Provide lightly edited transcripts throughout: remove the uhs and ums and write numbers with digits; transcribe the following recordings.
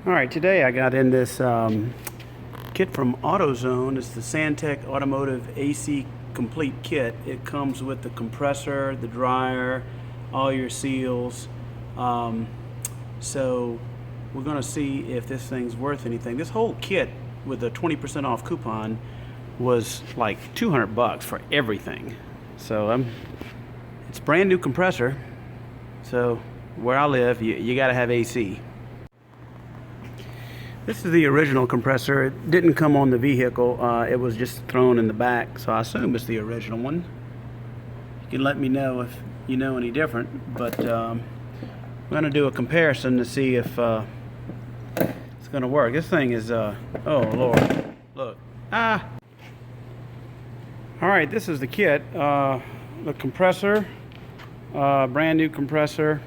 Alright, today I got in this kit from AutoZone. It's the Santec Automotive AC Complete Kit. It comes with the compressor, the dryer, all your seals. So we're going to see if this thing's worth anything. This whole kit with a 20% off coupon was like $200 for everything. So it's a brand new compressor. So where I live, you got to have AC. This is the original compressor. It didn't come on the vehicle. It was just thrown in the back, so I assume it's the original one. You can let me know if you know any different, but I'm going to do a comparison to see if it's going to work. This thing is, oh Lord, look. Alright, this is the kit. The compressor, brand new compressor.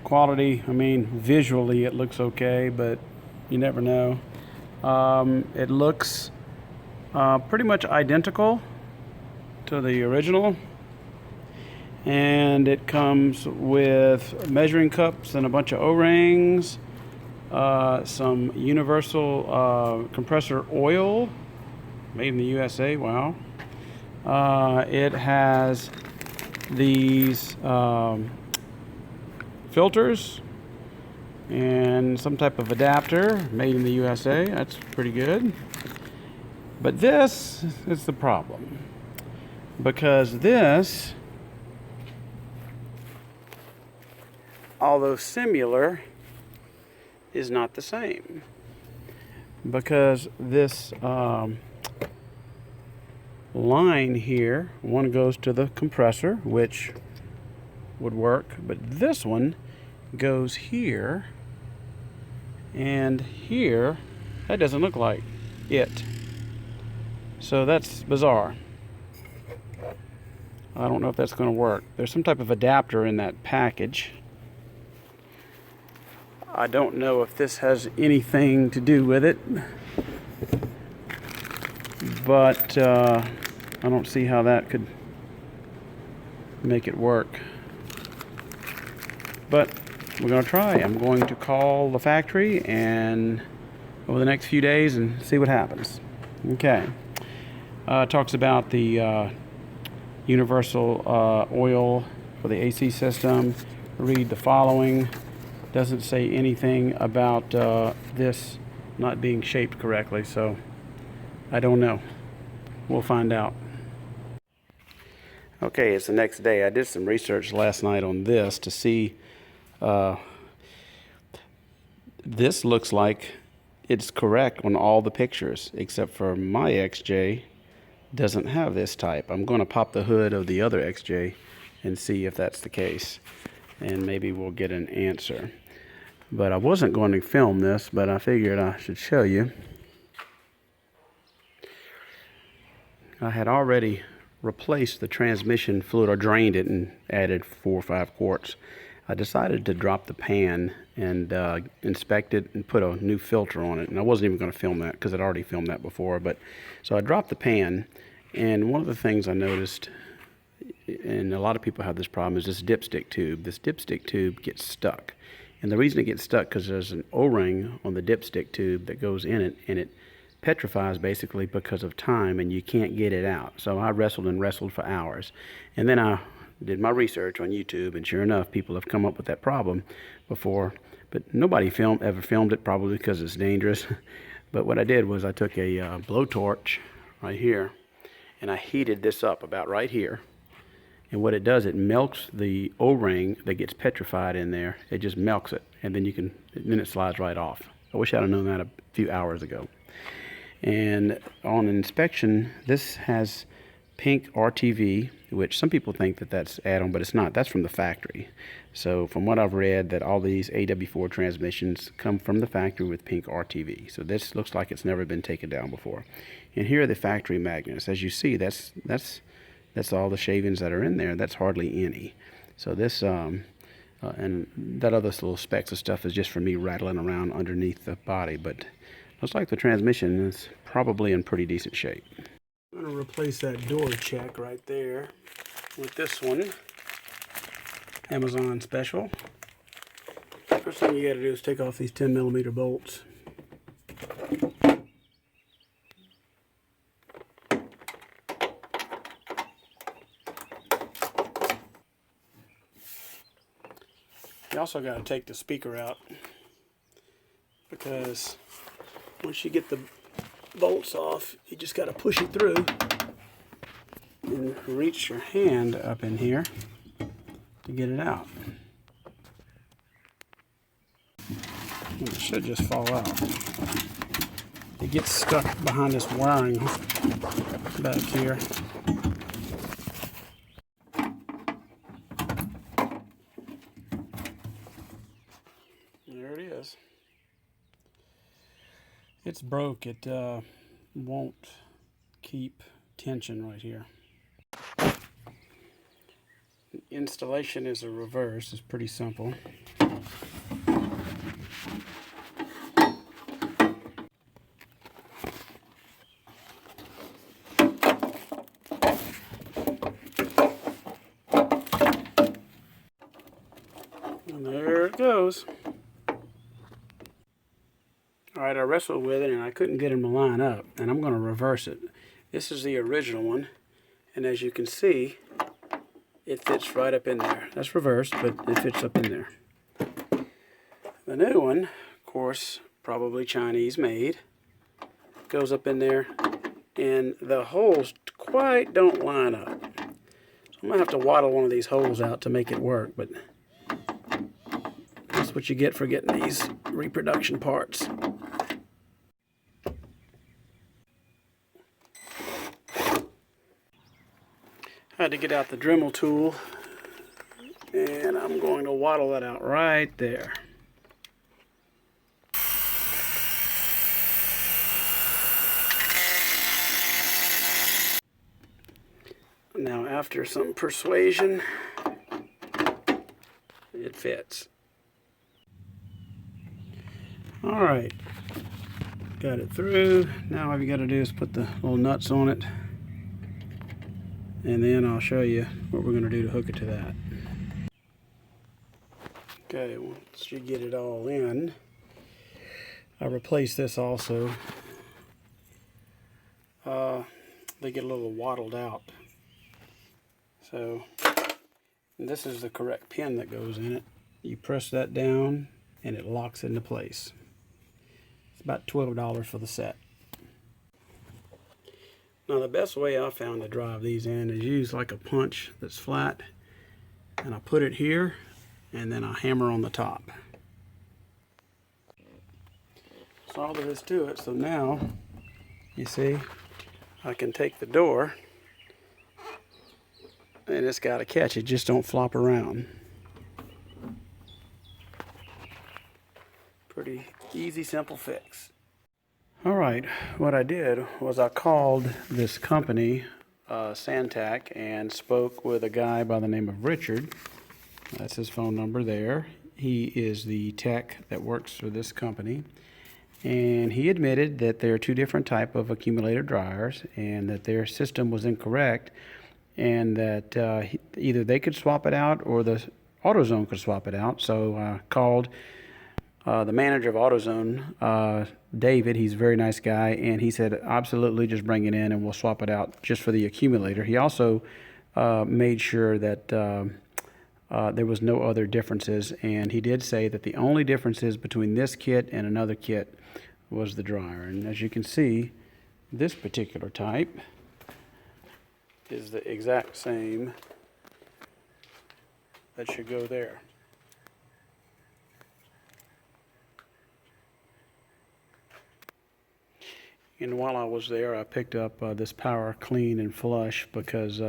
Quality, I mean, visually it looks okay, but you never know. It looks pretty much identical to the original, and it comes with measuring cups and a bunch of O-rings, some universal compressor oil made in the USA. Wow. It has these filters and some type of adapter made in the USA. That's pretty good. But this is the problem, because this, although similar, is not the same, because this line here, one goes to the compressor, which would work, but this one goes here and here. That doesn't look like it, so that's bizarre. I don't know if that's going to work. There's some type of adapter in that package. I don't know if this has anything to do with it, but I don't see how that could make it work. But we're going to try. I'm going to call the factory and over the next few days and see what happens. Okay. It talks about the universal oil for the AC system. Read the following. Doesn't say anything about this not being shaped correctly, so I don't know. We'll find out. Okay, it's the next day. I did some research last night on this to see. This looks like it's correct on all the pictures, except for my XJ doesn't have this type. I'm going to pop the hood of the other XJ and see if that's the case, and maybe we'll get an answer. But I wasn't going to film this, but I figured I should show you. I had already replaced the transmission fluid, or drained it and added 4 or 5 quarts. I decided to drop the pan and inspect it and put a new filter on it. And I wasn't even going to film that because I'd already filmed that before. But so I dropped the pan, and one of the things I noticed, and a lot of people have this problem, is this dipstick tube. This dipstick tube gets stuck. And the reason it gets stuck because there's an O-ring on the dipstick tube that goes in it, and it petrifies basically because of time, and you can't get it out. So I wrestled and wrestled for hours. And then I did my research on YouTube, and sure enough, people have come up with that problem before, but nobody ever filmed it, probably because it's dangerous. But what I did was I took a blowtorch right here, and I heated this up about right here. And what it does, it melts the O-ring that gets petrified in there. It just melts it, and then then it slides right off. I wish I'd have known that a few hours ago. And on inspection, this has pink RTV, which some people think that that's add-on, but it's not. That's from the factory. So from what I've read, that all these AW4 transmissions come from the factory with pink RTV. So this looks like it's never been taken down before. And here are the factory magnets. As you see, that's all the shavings that are in there. That's hardly any. So this and that other little specks of stuff is just for me rattling around underneath the body. But looks like the transmission is probably in pretty decent shape. I'm going to replace that door check right there with this one. Amazon special. First thing you got to do is take off these 10mm bolts. You also got to take the speaker out, because once you get the bolts off, you just got to push it through and reach your hand up in here to get it out. And it should just fall out. It gets stuck behind this wiring back here. There it is. It's broke. It won't keep tension right here. The installation is a reverse. It's pretty simple. And there it goes. Alright, I wrestled with it and I couldn't get him to line up, and I'm going to reverse it. This is the original one, and as you can see, it fits right up in there. That's reversed, but it fits up in there. The new one, of course, probably Chinese made, goes up in there, and the holes quite don't line up. So I'm going to have to waddle one of these holes out to make it work, but that's what you get for getting these reproduction parts. I had to get out the Dremel tool, and I'm going to waddle that out right there. Now, after some persuasion, it fits. Alright, got it through. Now all you got to do is put the little nuts on it, and then I'll show you what we're going to do to hook it to that. Okay, once you get it all in, I replace this also. They get a little waddled out. So, this is the correct pin that goes in it. You press that down and it locks into place. It's about $12 for the set. Now the best way I found to drive these in is use like a punch that's flat, and I put it here and then I hammer on the top. That's all there is to it. So now you see I can take the door, and it's got a catch. It just don't flop around. Pretty easy, simple fix. Alright, what I did was I called this company, Santac, and spoke with a guy by the name of Richard. That's his phone number there. He is the tech that works for this company. And he admitted that there are two different types of accumulator dryers, and that their system was incorrect, and that either they could swap it out or the AutoZone could swap it out. So I called the manager of AutoZone, David. He's a very nice guy, and he said, absolutely, just bring it in and we'll swap it out just for the accumulator. He also made sure that there was no other differences, and he did say that the only differences between this kit and another kit was the dryer. And as you can see, this particular type is the exact same that should go there. And while I was there, I picked up this Power Clean and Flush, because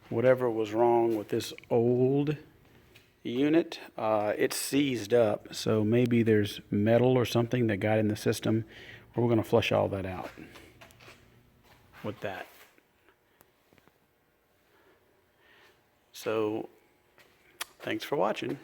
whatever was wrong with this old unit, it's seized up. So maybe there's metal or something that got in the system. We're going to flush all that out with that. So, thanks for watching.